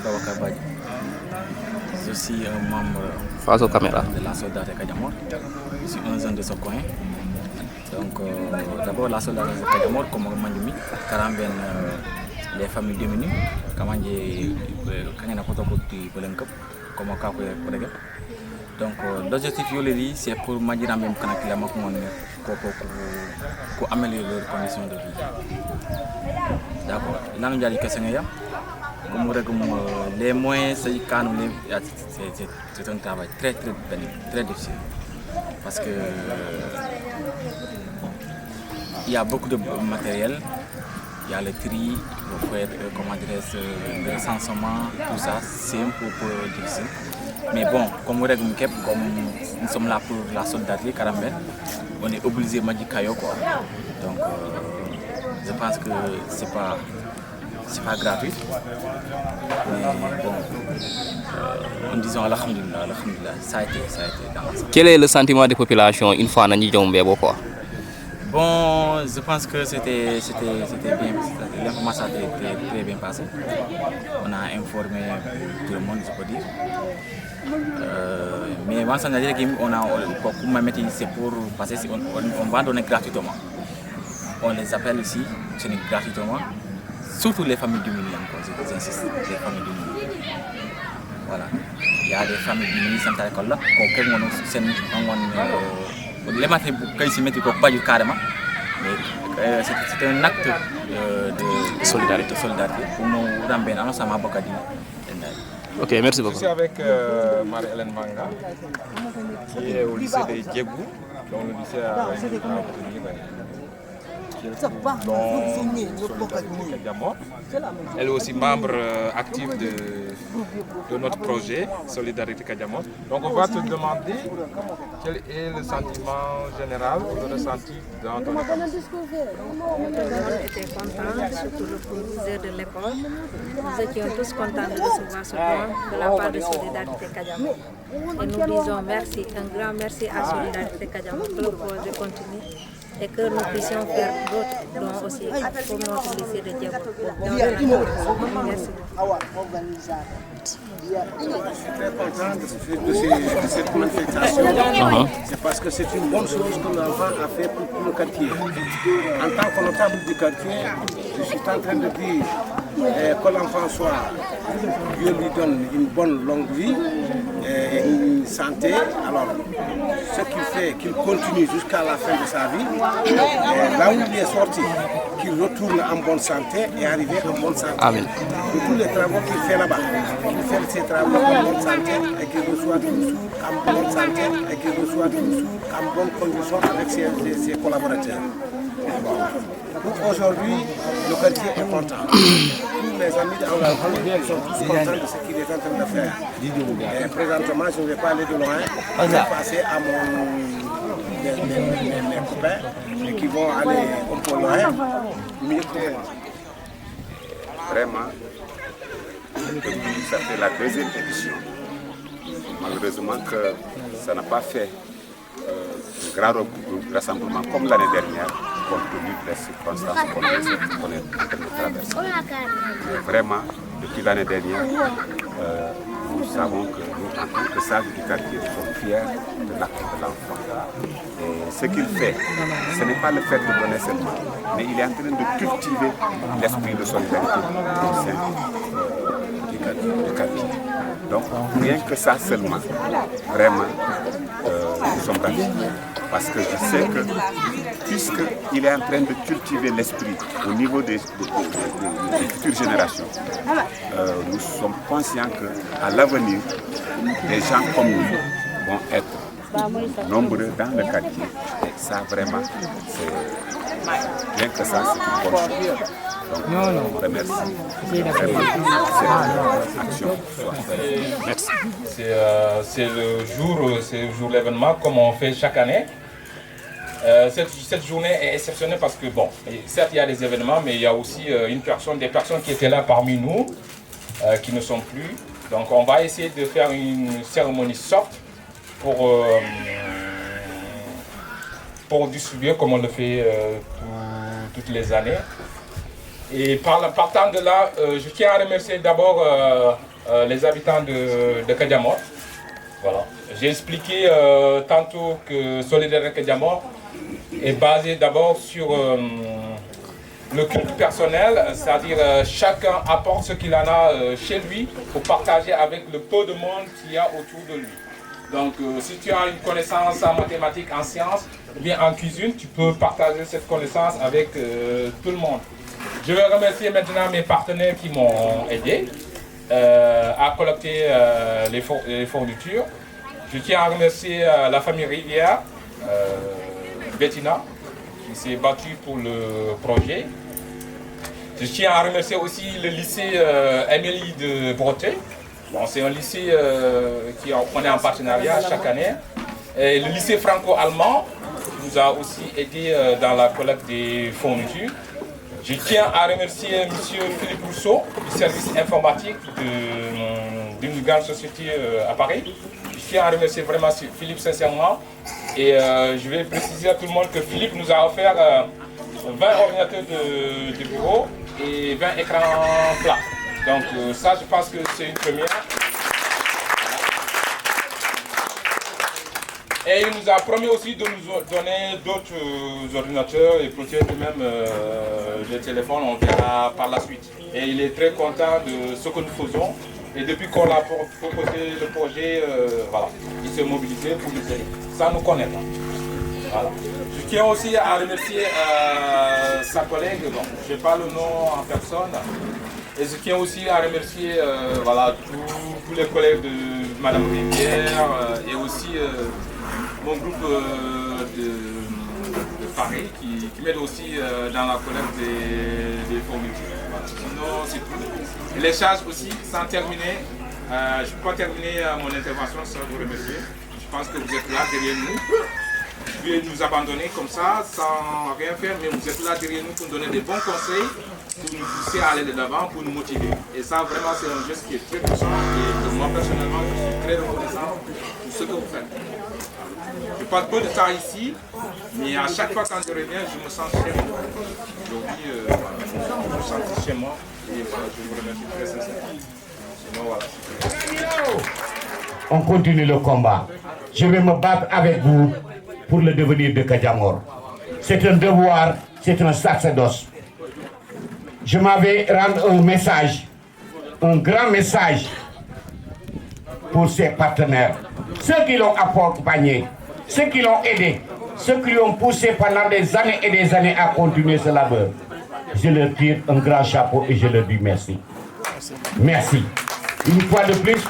Babacar Badji. Je suis un membre face aux caméras de la Solidarité Kadiamor. Je suis un jeune de ce coin. Donc, d'abord, la Solidarité Kadiamor, comme Mandimi, Karamben, les familles démunies, comme donc, l'objectif, c'est pour Madjira même pour améliorer leurs conditions de vie. D'accord. Là, nous avons comme les moyens, c'est un travail très difficile. Parce que il y a beaucoup de matériel, il y a le tri, le recensement, tout ça, c'est un peu difficile. Mais bon, comme nous sommes là pour la solidarité, Karambel, on est obligé de dire Kayo. Donc, je pense que c'est pas gratuit. Mais bon, en disant Alhamdulillah, ça a été dans l'ensemble. Quel est le sentiment des populations une fois que nous avons quoi? Bon, je pense que c'était bien, l'information a été très bien passée. On a informé tout le monde, je peux dire. Mais on a c'est pour passer, on va donner gratuitement. On les appelle ici, c'est gratuitement. Surtout les familles démunies, j'insiste, les familles démunies. Voilà. Il y a des familles démunies qui sont à l'école là. Les matins, quand ils se mettent pas du carrément. C'est un acte de solidarité pour nous ramener à notre Bokadi. Ok, merci beaucoup. Je suis avec Marie-Hélène Manga, qui est au lycée de Djebou, dont le lycée a obtenu Elle est aussi membre actif de notre projet Solidarité Kadiamor. Donc on va te demander quel est le sentiment général, le ressenti dans ton école. On était contents, surtout le proviseur de l'école. Nous étions tous contents de recevoir ce plan de la part de Solidarité Kadiamor. Et nous disons merci, un grand merci à Solidarité Kadiamor pour le projet continue. Et que nous puissions faire d'autres dons aussi pour notre lycée de Djebou. Merci. Je suis très content de cette manifestation. C'est parce que c'est une bonne chose que l'enfant a fait pour le quartier. En tant que notable du quartier, je suis en train de dire que l'enfant soit, Dieu lui donne une bonne longue vie et une santé. Alors, ce qu'il fait, qu'il continue jusqu'à la fin de sa vie, là où il est sorti, qu'il retourne en bonne santé et arriver en bonne santé. Amen. De tous les travaux qu'il fait là-bas, qu'il fait ses travaux en bonne santé et qu'il reçoit toujours en bonne santé et qu'il reçoit toujours en bonne condition avec ses collaborateurs. Bon. Donc aujourd'hui, le quartier est content. Tous mes amis d'Angalhan sont tous contents de ce qu'il est en train de faire. Et présentement, je ne vais pas aller de loin. Je vais passer à mes copains qui vont aller un peu loin, mieux que moi. Vraiment, ça fait la deuxième édition. Malheureusement que ça n'a pas fait un grand rassemblement comme l'année dernière, compte tenu des circonstances qu'on est en train de traverser. Mais vraiment, depuis l'année dernière, nous savons que nous, en tant que sages du quartier, nous sommes fiers de l'acte de l'enfant. Et ce qu'il fait, ce n'est pas le fait de donner seulement, mais il est en train de cultiver l'esprit de solidarité au sein du quartier. Donc, rien que ça seulement, vraiment, nous sommes ravis. Parce que je sais que, puisqu'il est en train de cultiver l'esprit au niveau des futures générations, nous sommes conscients qu'à l'avenir, des gens comme nous vont être nombreux dans le quartier. Et ça, vraiment, rien que ça, c'est une bonne chose. Donc, on remercie vraiment cette action. Merci. C'est le jour de l'événement, comme on fait chaque année. Cette journée est exceptionnelle parce que, bon, certes, il y a des événements, mais il y a aussi des personnes qui étaient là parmi nous, qui ne sont plus. Donc, on va essayer de faire une cérémonie soft pour distribuer comme on le fait toutes les années. Et partant de là, je tiens à remercier d'abord les habitants de Kadiamor. Voilà. J'ai expliqué tantôt que Solidarité Kadiamor est basée d'abord sur le culte personnel, c'est-à-dire chacun apporte ce qu'il en a chez lui pour partager avec le peu de monde qu'il y a autour de lui. Donc si tu as une connaissance en mathématiques, en sciences, ou bien en cuisine, tu peux partager cette connaissance avec tout le monde. Je vais remercier maintenant mes partenaires qui m'ont aidé à collecter les fournitures. Je tiens à remercier la famille Rivière, Bettina, qui s'est battue pour le projet. Je tiens à remercier aussi le lycée Émilie de Bretet. Bon, c'est un lycée qu'on est en partenariat chaque année. Et le lycée franco-allemand qui nous a aussi aidé dans la collecte des fournitures. Je tiens à remercier M. Philippe Rousseau du service informatique d'une grande société à Paris. Je tiens à remercier vraiment Philippe sincèrement. Et je vais préciser à tout le monde que Philippe nous a offert 20 ordinateurs de bureau et 20 écrans plats. Donc ça, je pense que c'est une première. Et il nous a promis aussi de nous donner d'autres ordinateurs et peut-être même des téléphones, on verra par la suite. Et il est très content de ce que nous faisons. Et depuis qu'on a proposé le projet, voilà, il s'est mobilisé pour nous aider. Ça nous connaît. Voilà. Je tiens aussi à remercier sa collègue, bon, je n'ai pas le nom en personne. Et je tiens aussi à remercier voilà, tous les collègues de Madame Rivière et aussi mon groupe de Paris qui m'aide aussi dans la collecte des fournitures. Voilà. Sinon, c'est tout. Et les charges aussi, sans terminer, je ne peux pas terminer mon intervention sans vous remercier. Je pense que vous êtes là derrière nous. Vous pouvez nous abandonner comme ça, sans rien faire, mais vous êtes là derrière nous pour nous donner des bons conseils, pour nous pousser à aller de l'avant, pour nous motiver. Et ça, vraiment, c'est un geste qui est très puissant et que moi, personnellement, je suis très reconnaissant pour ce que vous faites. Je passe peu de temps ici, mais à chaque fois quand je reviens, je me sens chez moi. Aujourd'hui, voilà, je me sens chez moi et voilà, je vous remercie très sincèrement. Sinon, voilà. On continue le combat. Je vais me battre avec vous pour le devenir de Kadiamor. C'est un devoir, c'est un sacerdoce. Je m'avais rendu un message, un grand message pour ses partenaires. Ceux qui l'ont accompagné, ceux qui l'ont aidé, ceux qui l'ont poussé pendant des années et des années à continuer ce labeur. Je leur tire un grand chapeau et je leur dis merci. Merci. Une fois de plus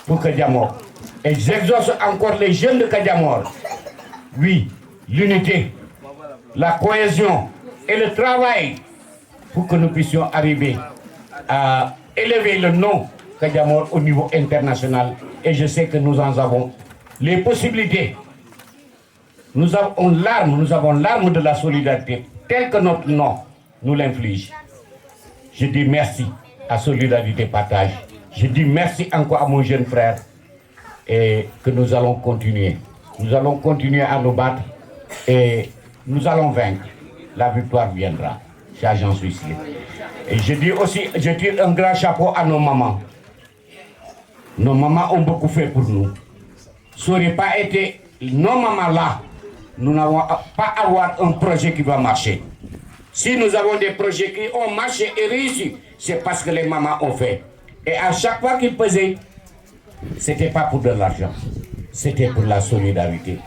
pour Kadiamor. Et j'exauce encore les jeunes de Kadiamor. Oui, l'unité, la cohésion et le travail pour que nous puissions arriver à élever le nom Kadiamor au niveau international. Et je sais que nous en avons les possibilités. Nous avons l'arme de la solidarité, tel que notre nom nous l'inflige. Je dis merci à Solidarité Partage. Je dis merci encore à mon jeune frère et que nous allons continuer. Nous allons continuer à nous battre et nous allons vaincre. La victoire viendra. Ça, j'en suis sûr. Et je dis aussi, je tire un grand chapeau à nos mamans. Nos mamans ont beaucoup fait pour nous. Ça n'aurait pas été nos mamans là, nous n'avons pas avoir un projet qui va marcher. Si nous avons des projets qui ont marché et réussi, c'est parce que les mamans ont fait. Et à chaque fois qu'ils pesaient, ce n'était pas pour de l'argent, c'était pour la solidarité.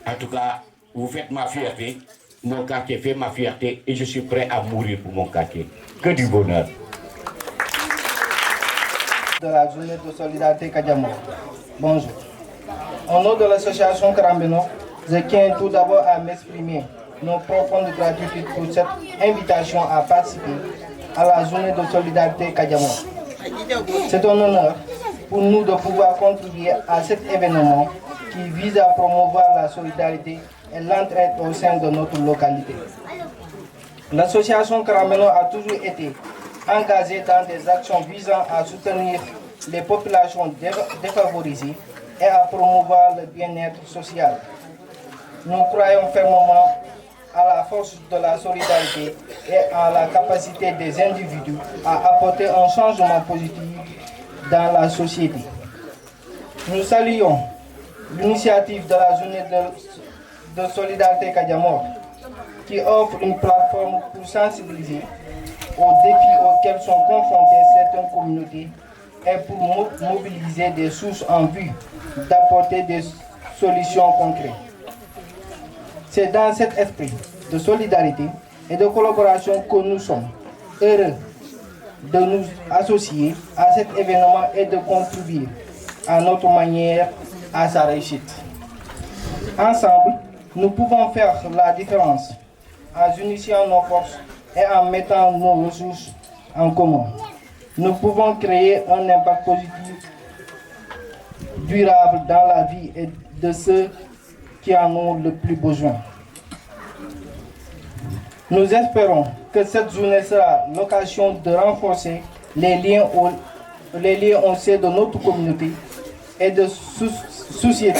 En tout cas, vous faites ma fierté, mon quartier fait ma fierté et je suis prêt à mourir pour mon quartier. Que du bonheur. De la journée de solidarité Kadiamor. Bonjour. Au nom de l'association Karambeno, je tiens tout d'abord à m'exprimer nos profondes gratitude pour cette invitation à participer à la journée de solidarité Kadiamor. C'est un honneur pour nous de pouvoir contribuer à cet événement qui vise à promouvoir la solidarité et l'entraide au sein de notre localité. L'association Karambeno a toujours été engagée dans des actions visant à soutenir les populations défavorisées et à promouvoir le bien-être social. Nous croyons fermement à la force de la solidarité et à la capacité des individus à apporter un changement positif dans la société. Nous saluons l'initiative de la journée de solidarité Kadiamor qui offre une plateforme pour sensibiliser aux défis auxquels sont confrontées certaines communautés et pour mobiliser des sources en vue d'apporter des solutions concrètes. C'est dans cet esprit de solidarité et de collaboration que nous sommes heureux de nous associer à cet événement et de contribuer à notre manière à sa réussite. Ensemble, nous pouvons faire la différence en unissant nos forces et en mettant nos ressources en commun. Nous pouvons créer un impact positif, durable dans la vie de ceux qui en ont le plus besoin. Nous espérons que cette journée sera l'occasion de renforcer les liens au sein de notre communauté et de susciter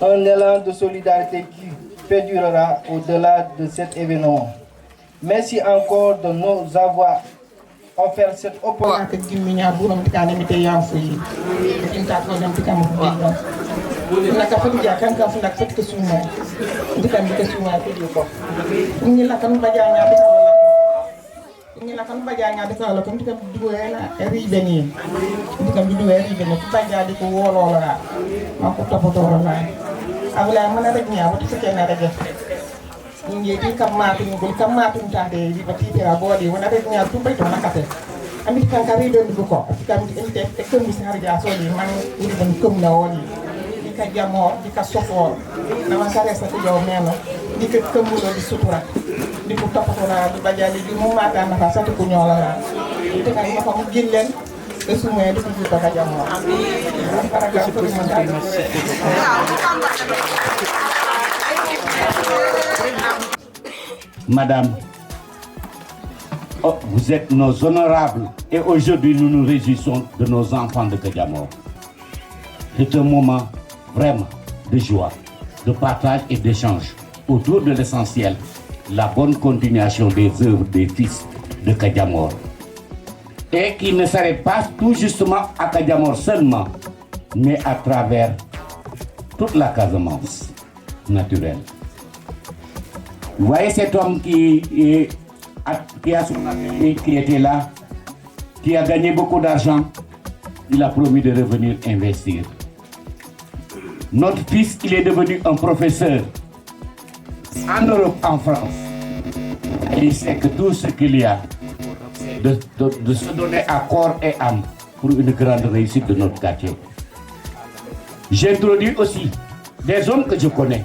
un élan de solidarité qui perdurera au-delà de cet événement. Merci encore de nous avoir offert cette opportunité. Madame, vous êtes nos honorables et aujourd'hui nous nous réjouissons de nos enfants de Kadiamor. C'est un moment vraiment de joie, de partage et d'échange autour de l'essentiel, la bonne continuation des œuvres des fils de Kadiamor. Et qui ne s'arrête pas tout justement à Kadiamor seulement, mais à travers toute la Casamance naturelle. Vous voyez cet homme qui était là, qui a gagné beaucoup d'argent, il a promis de revenir investir. Notre fils, il est devenu un professeur en Europe, en France. Et il sait que tout ce qu'il y a, de se donner à corps et âme pour une grande réussite de notre quartier. J'introduis aussi des hommes que je connais.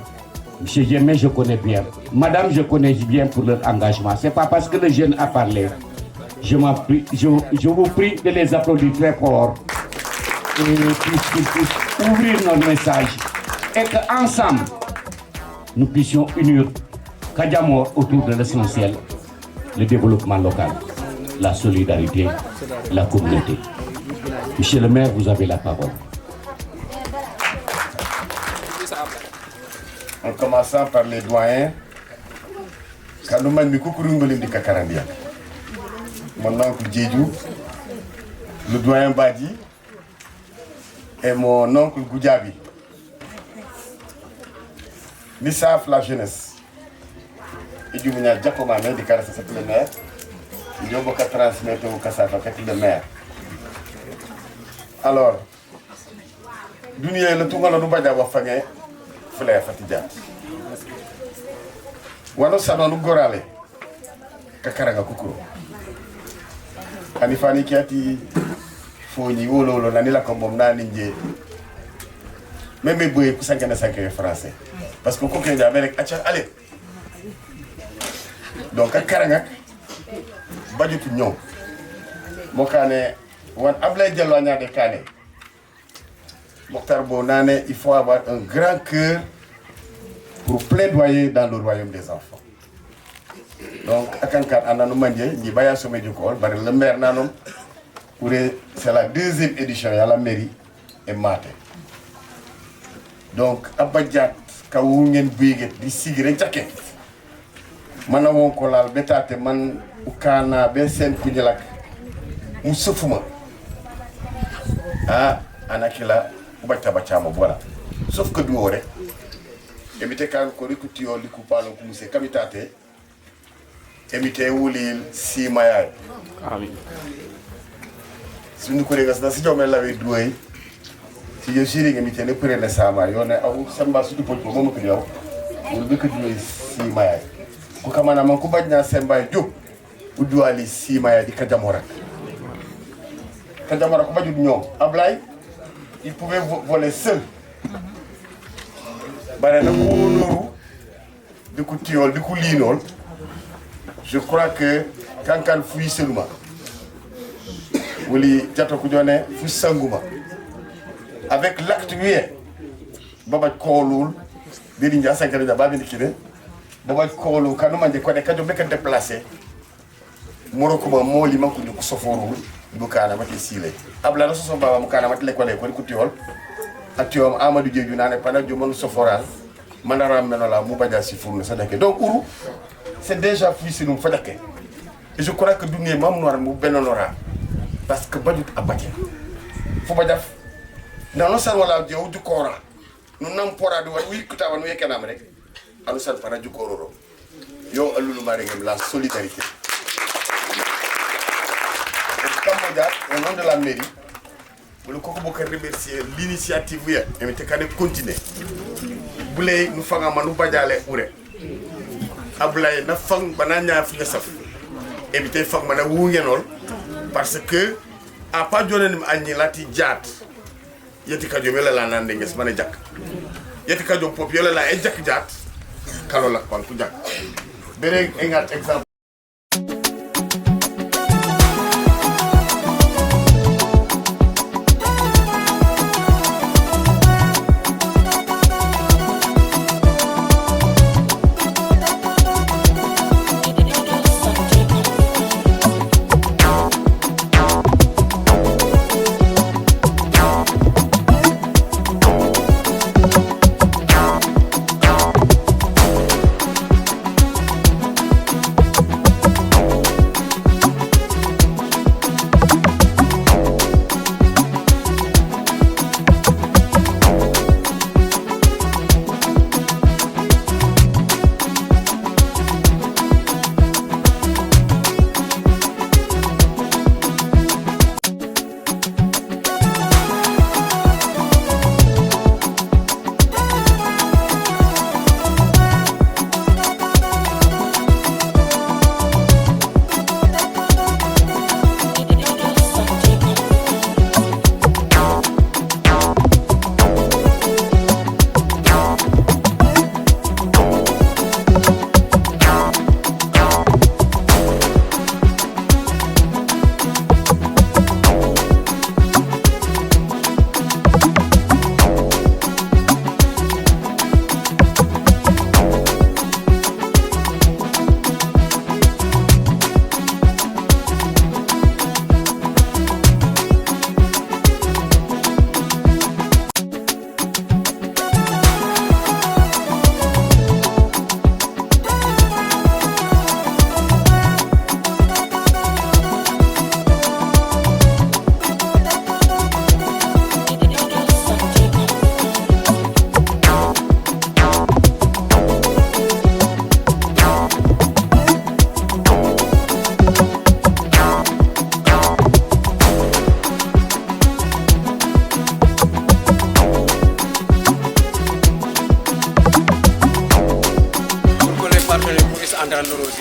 Monsieur Djemé, je connais bien. Madame, je connais bien pour leur engagement. Ce n'est pas parce que le jeune a parlé. Je vous prie de les applaudir très fort. Et qu'ils puissent ouvrir notre message. Et qu'ensemble, nous puissions unir Kadiamor autour de l'essentiel, le développement local, la solidarité, la communauté. Monsieur le maire, vous avez la parole. En commençant par les doyens, Kanouman Mikoukourungolim de Kakarandia. Mon oncle Djedjou, le doyen Badi et mon oncle Goudjabi. Nissaf la jeunesse. Et du Mounia Djakomane de Karasa le maire. Il y a beaucoup de transmettre au Kassafa le maire. Alors, Dunia le Tungala Nubada Wafangé. Fleur Fatidja. Wano Sanon Gorale, Kakaranga Kukuro. Anifani Kiati, Foni, Wolo, Nanila Kombomna, Ninje. Même les bouées, Kusangana Sanké français. Parce que Koké d'Amérique, allez. Donc, Kakaranga, Badu Pignon. Mokane, Wan Ablay Dialonia de Kane. Mokhtar Bonane, il faut avoir un grand cœur pour plaidoyer dans le royaume des enfants. Donc, à Kankan, on a dit que le maire nanom, c'est la deuxième édition, il y a la mairie et Mate. Donc, Abadjat, Kaoungen Bouiget, di Sigre Jacket, Manawon Kolal, Betate, Man, Ukana, Besen Kudjelak, Moussoufuma. ah anakila ubata bachama voilà sauf que du ore emite kan ko rikuti liku palo ko musse kabitate emite wulil si maya amin sunu ko regas na si jomel lawe duoy si yo siri emite ne pure na sama yo ne aw samba su du poj ko momo ko yow wul be ko duoy si maya ko kamana man ko bajna semba job uduali si maya di Kajamora ko baju ñom Ablay il pouvait voler seul barana ko noru de ko tiol de ko linol je crois que kankan fuy seluma woli jato ko jone fu sanguma avec l'acte hué baba kolul diri ndia sankere da babi dikide baba kolul kanu manje ko de kajo be ka déplacer moroko ma moli man ko ko soforu bu kana mati sile abla raso so baba mu kana mati le ko le ko tiol atiom amadou djeju nane pana jo mon soforal manara menola mu badia si fourne sadake donc ourou c'est déjà fui nous fadake et je crois que dunie mam noir mu benonora parce que badut abatia fo badaf dans no sal wala jew du coran nous nam pora do wi kutawa no yekenam rek anu sal para ju kororo yo alulu mari ngam la solidarité au nom de la mairie, nous voulons remercier l'initiative et nous continuer. Nous faisons manu badale ure. Ablaye na fang bananya fi saf. Et nous faisons mana wungenol parce que a pas donné ani lati jat. Yeti kadjo mela la nande nges mané jak. Yeti kadjo popiola la e jak jat. Kalola kon ku jak. Bere engal exemple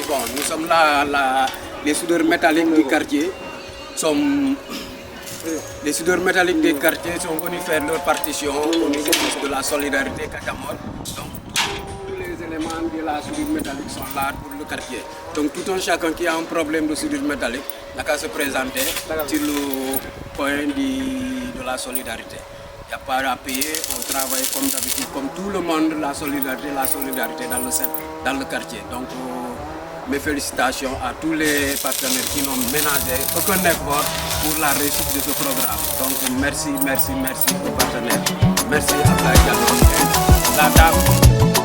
Bon, nous sommes là, les soudeurs métalliques du quartier les soudeurs métalliques des quartiers sont venus faire leur partition au niveau de la solidarité Kajamor. Donc tous les éléments de la soudure métallique sont là pour le quartier. Donc tout un chacun qui a un problème de soudure métallique n'a qu'à se présenter sur le point de la solidarité. Il n'y a pas à payer, on travaille comme d'habitude, comme tout le monde, la solidarité dans le quartier. Donc mes félicitations à tous les partenaires qui n'ont ménagé aucun effort pour la réussite de ce programme. Donc merci aux partenaires. Merci à la dame.